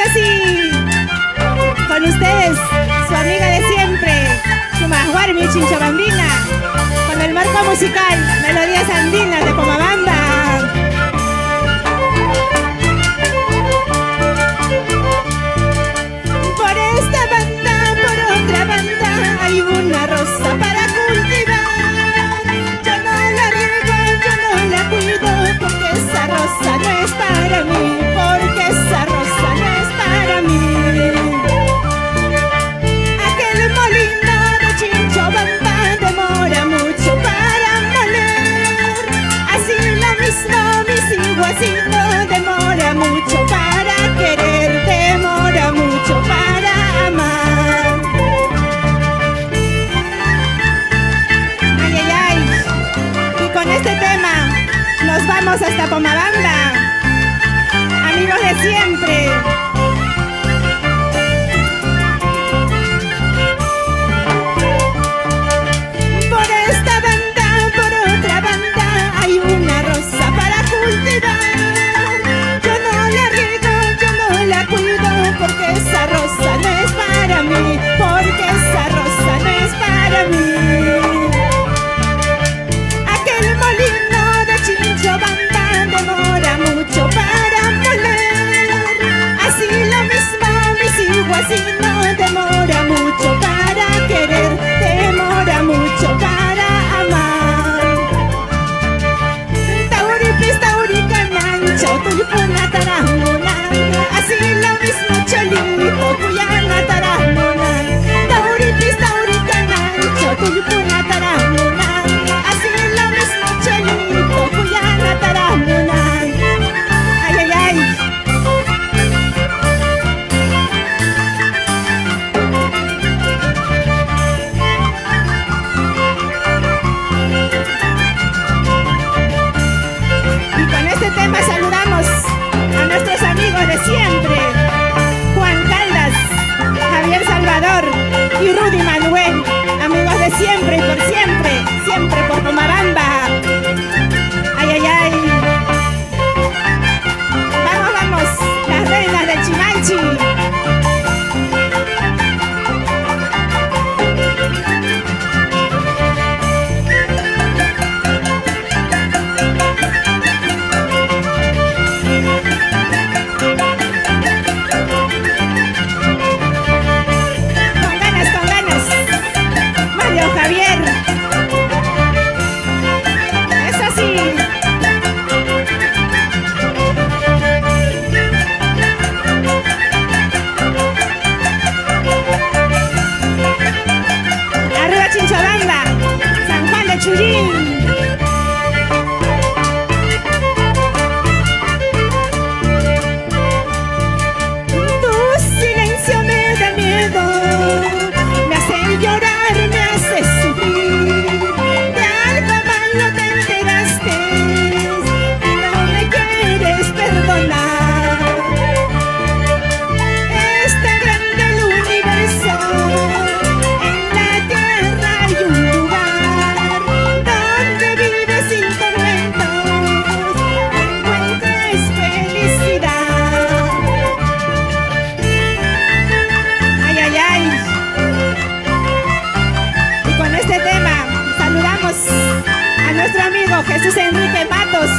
así, con ustedes, su amiga de siempre, Shumahuarmi Chinchabambina, con el marco musical Melodías Andinas de Pomabamba. Por esta banda, por otra banda, hay una rosa para cultivar. Yo no la riego, yo no la cuido, porque esa rosa no es para mí, porque esa rosa no es para mí. Aquel molino de Chinchabamba demora mucho para moler. Así lo mismo mi ciguacito demora mucho para querer, demora mucho para amar. Ay, ay, ay. Y con este tema nos vamos hasta Pomabamba, amigos de siempre. Por esta banda, por otra banda, hay una rosa para cultivar. Yo no la riego, yo no la cuido, porque esa rosa no es para mí, porque esa rosa no es para mí. Aquel molino de Chinchabamba demora mucho para moler. Así lo mismo mi ciguacino demora mucho para querer, demora mucho para amar. Tauripis, tauricanancho, tulipuna taramunan, así lo mismo cholito, cuyana taramunan. Tauripis, tauricanancho, tulipuna taramunan, así lo mismo cholito, cuyana taramunan. Ay, ay, ay. Y con este tema saludamos a nuestros amigos de siempre, Juan Caldas, Javier Salvador y Rudy Manuel, amigos de siempre y por siempre, siempre por Pomabamba. Ay, ay, ay. Vamos, vamos, las reinas del Chimanchi. Con ganas, Mario Javier. Es así. Arriba Chinchabamba, San Juan de Churín. Tu silencio me da miedo, me hace llorar, me hace sufrir. De algo malo te enteraste y no me quieres perdonar. Es tan grande el universo, en la tierra hay un lugar donde vives sin tormentos, encuentres felicidad. Ay, ay, ay. Y con este tema saludamos a nuestro amigo Jesús Enrique Matos,